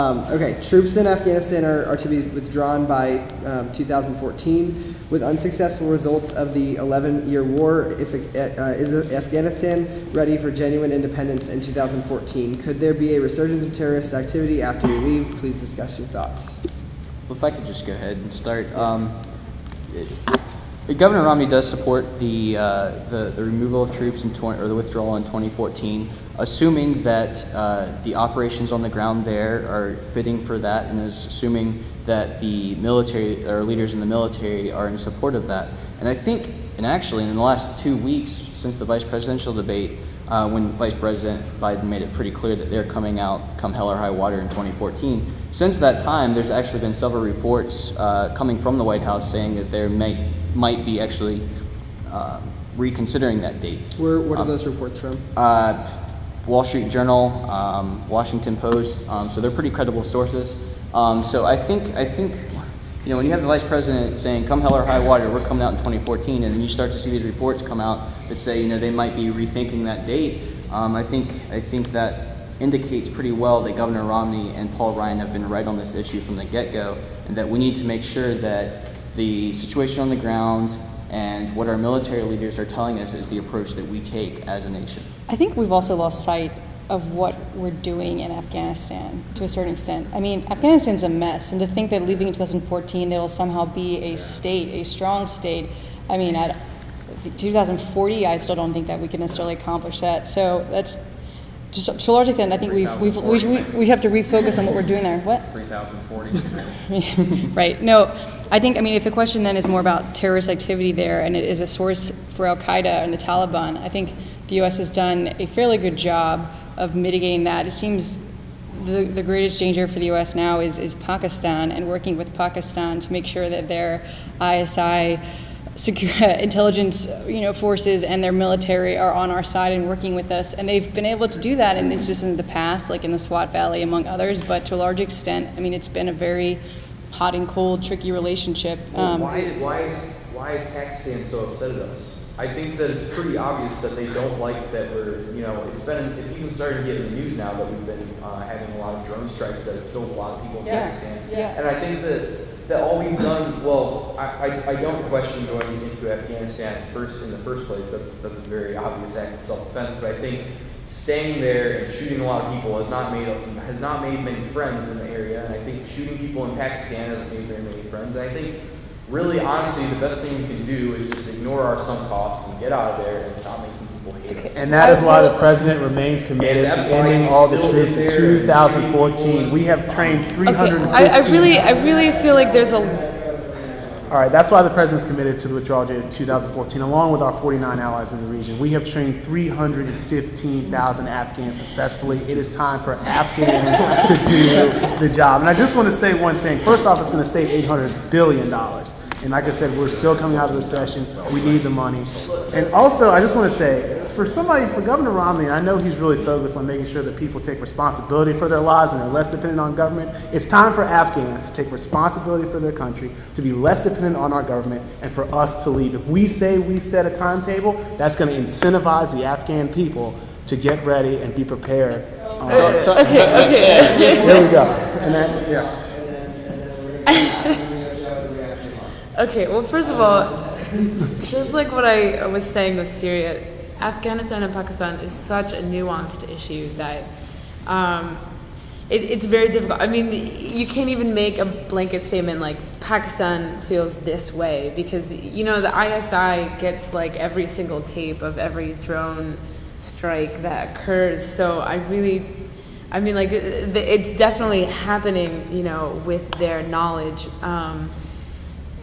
Okay, troops in Afghanistan are to be withdrawn by 2014 with unsuccessful results of the 11-year war. Is Afghanistan ready for genuine independence in 2014? Could there be a resurgence of terrorist activity after we leave? Please discuss your thoughts. Well, if I could just go ahead and start. Governor Romney does support the removal of troops or the withdrawal in 2014, assuming that the operations on the ground there are fitting for that, and is assuming that the military or leaders in the military are in support of that. And I think, and actually in the last 2 weeks since the vice presidential debate, when Vice President Biden made it pretty clear that they're coming out come hell or high water in 2014, since that time there's actually been several reports coming from the White House saying that there might be actually reconsidering that date. What are those reports from? Wall Street Journal, Washington Post, so they're pretty credible sources. So I think when you have the vice president saying come hell or high water, we're coming out in 2014, and then you start to see these reports come out that say they might be rethinking that date, I think that indicates pretty well that Governor Romney and Paul Ryan have been right on this issue from the get-go, and that we need to make sure that the situation on the ground and what our military leaders are telling us is the approach that we take as a nation. I think we've also lost sight of what we're doing in Afghanistan to a certain extent. I mean, Afghanistan's a mess, and to think that leaving in 2014 there will somehow be a strong state, I mean, at 2040, I still don't think that we can necessarily accomplish that. So that's just to a large extent. I think we have to refocus on what we're doing there. What? 3040. Right. No, I mean, if the question then is more about terrorist activity there, and it is a source for Al Qaeda and the Taliban, I think the U.S. has done a fairly good job of mitigating that. It seems the greatest danger for the U.S. now is Pakistan, and working with Pakistan to make sure that their ISI intelligence forces and their military are on our side and working with us, and they've been able to do that, and it's just in the past, like in the Swat Valley among others, but to a large extent, I mean, it's been a very hot and cold, tricky relationship. Why is Pakistan so upset at us? I think that it's pretty obvious that they don't like that we're, it's even starting to get in the news now that we've been having a lot of drone strikes that have killed a lot of people in Pakistan. Yeah. And I think that all we've done, well, I don't question going into Afghanistan in the first place. That's a very obvious act of self-defense. But I think staying there and shooting a lot of people has not made many friends in the area. And I think shooting people in Pakistan hasn't made very many friends. And I think, really, honestly, the best thing we can do is just ignore our sunk costs and get out of there and stop making people hate us. And that is why the president remains committed to ending all the troops in 2014. We have trained 350. I really feel like there's a... All right, that's why the president's committed to the withdrawal date in 2014, along with our 49 allies in the region. We have trained 315,000 Afghans successfully. It is time for Afghans to do the job. And I just want to say one thing. First off, it's going to save $800 billion. And like I said, we're still coming out of the recession. We need the money. And also, I just want to say, for Governor Romney, I know he's really focused on making sure that people take responsibility for their lives and are less dependent on government. It's time for Afghans to take responsibility for their country, to be less dependent on our government, and for us to lead. If we say we set a timetable, that's going to incentivize the Afghan people to get ready and be prepared. Okay. There we go. And then, yes. Okay, well, first of all, just like what I was saying with Syria, Afghanistan and Pakistan is such a nuanced issue that it's very difficult. I mean, you can't even make a blanket statement like Pakistan feels this way because, the ISI gets like every single tape of every drone strike that occurs. So it's definitely happening, with their knowledge.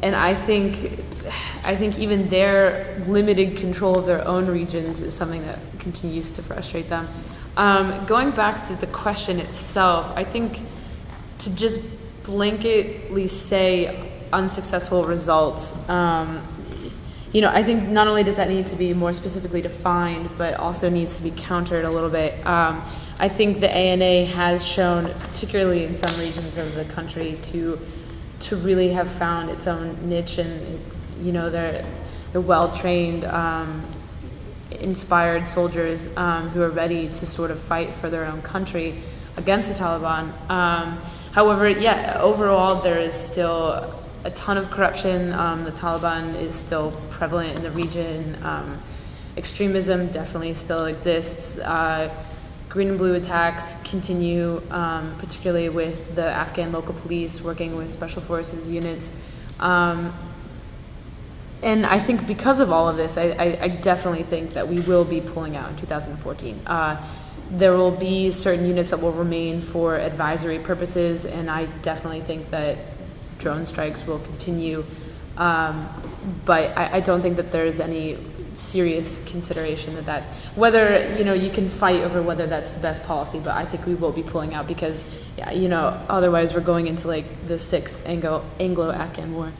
And I think even their limited control of their own regions is something that continues to frustrate them. Going back to the question itself, I think to just blanketly say unsuccessful results, I think not only does that need to be more specifically defined, but also needs to be countered a little bit. I think the ANA has shown, particularly in some regions of the country, to really have found its own niche, and they're well-trained, inspired soldiers who are ready to sort of fight for their own country. against the Taliban. However, yeah, overall there is still a ton of corruption. The Taliban is still prevalent in the region. Extremism definitely still exists. Green and blue attacks continue, particularly with the Afghan local police working with special forces units. And I think because of all of this, I definitely think that we will be pulling out in 2014. There will be certain units that will remain for advisory purposes, and I definitely think that drone strikes will continue. But I don't think that there's any serious consideration that whether you can fight over whether that's the best policy, but I think we will be pulling out because otherwise we're going into like the 6th Anglo-Afghan war.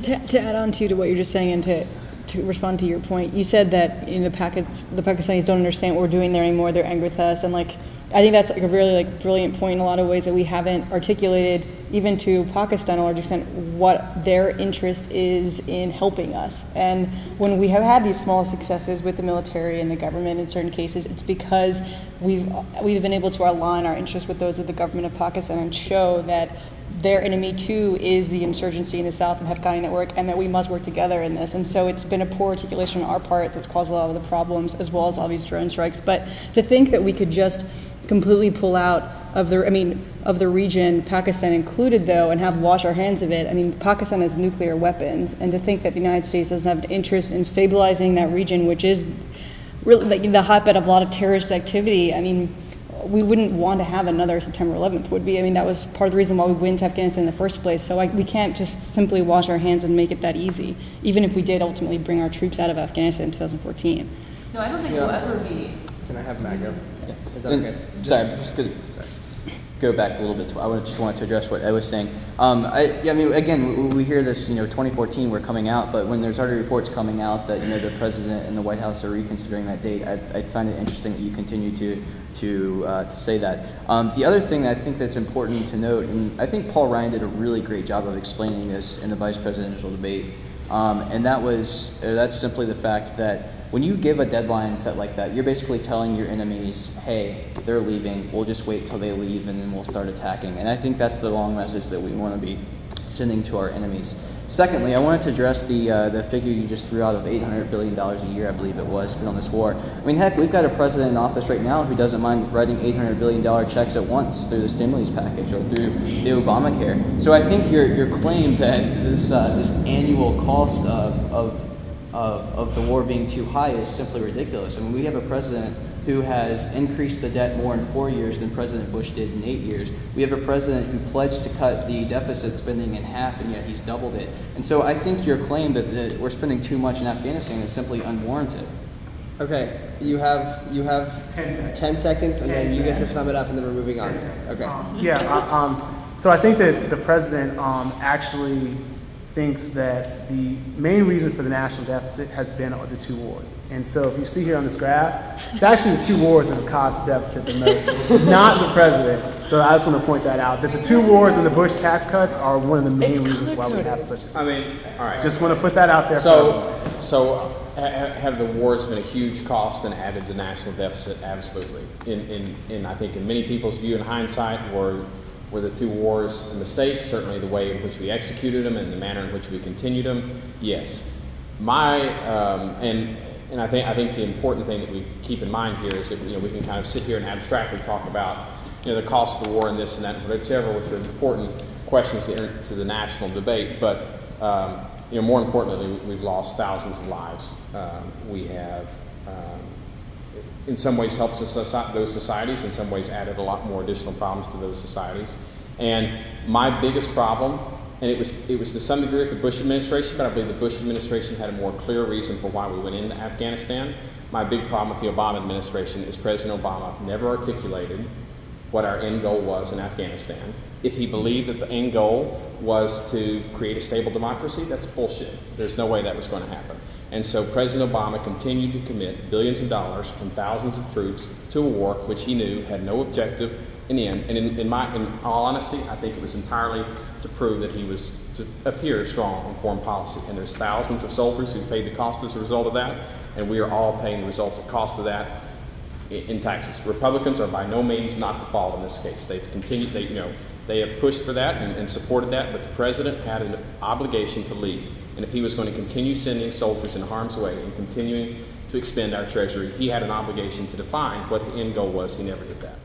To add on to what you're just saying and to respond to your point, you said that the Pakistanis don't understand what we're doing there anymore. They're angry with us, and I think that's a really brilliant point in a lot of ways that we haven't articulated even to Pakistan to a large extent what their interest is in helping us. And when we have had these small successes with the military and the government in certain cases, it's because we've been able to align our interests with those of the government of Pakistan and show that their enemy too is the insurgency in the south and Haqqani network, and that we must work together in this. And so it's been a poor articulation on our part that's caused a lot of the problems, as well as all these drone strikes. But to think that we could just completely pull out of the region, Pakistan included though, and have wash our hands of it. Pakistan has nuclear weapons, and to think that the United States doesn't have an interest in stabilizing that region, which is really the hotbed of a lot of terrorist activity. We wouldn't want to have another September 11th, would we? That was part of the reason why we went to Afghanistan in the first place. So we can't just simply wash our hands and make it that easy, even if we did ultimately bring our troops out of Afghanistan in 2014. No, I don't think we'll ever be. Can I have Matt go? Yeah. Is that okay? Sorry, just go back a little bit. I just wanted to address what I was saying. Again, we hear this, 2014 we're coming out, but when there's already reports coming out that, the president and the White House are reconsidering that date, I find it interesting that you continue to say that. The other thing that I think that's important to note, and I think Paul Ryan did a really great job of explaining this in the vice presidential debate, and that's simply the fact that when you give a deadline set like that, you're basically telling your enemies, hey, they're leaving, we'll just wait till they leave and then we'll start attacking. And I think that's the wrong message that we want to be sending to our enemies. Secondly, I wanted to address the figure you just threw out of $800 billion a year, I believe it was, spent on this war. Heck, we've got a president in office right now who doesn't mind writing $800 billion checks at once through the stimulus package or through the Obamacare. So I think your claim that this annual cost of the war being too high is simply ridiculous. We have a president who has increased the debt more in 4 years than President Bush did in 8 years. We have a president who pledged to cut the deficit spending in half, and yet he's doubled it. And so I think your claim that we're spending too much in Afghanistan is simply unwarranted. Okay, you have 10 seconds, and then you get to sum it up, and then we're moving on. Okay. So I think that the president actually thinks that the main reason for the national deficit has been the two wars. And so if you see here on this graph, it's actually the two wars that have caused the deficit the most, not the president. So I just want to point that out, that the two wars and the Bush tax cuts are one of the main reasons why we have such a... all right. Just want to put that out there. So have the wars been a huge cost and added the national deficit? Absolutely. In I think in many people's view in hindsight were the two wars a mistake? Certainly the way in which we executed them and the manner in which we continued them, yes. And I think the important thing that we keep in mind here is that we can kind of sit here and abstractly talk about the cost of the war and this and that, which are important questions to enter to the national debate. But more importantly, we've lost thousands of lives. We have. In some ways helps those societies, in some ways added a lot more additional problems to those societies. And my biggest problem, and it was to some degree with the Bush administration, but I believe the Bush administration had a more clear reason for why we went into Afghanistan. My big problem with the Obama administration is President Obama never articulated what our end goal was in Afghanistan. If he believed that the end goal was to create a stable democracy, that's bullshit. There's no way that was going to happen. And so President Obama continued to commit billions of dollars and thousands of troops to a war which he knew had no objective in the end. And in all honesty, I think it was entirely to prove that he was to appear strong on foreign policy. And there's thousands of soldiers who've paid the cost as a result of that, and we are all paying the result of cost of that in Texas. Republicans are by no means not the fault in this case. They've continued, they have pushed for that and supported that, but the president had an obligation to lead. And if he was going to continue sending soldiers in harm's way and continuing to expend our treasury, he had an obligation to define what the end goal was. He never did that.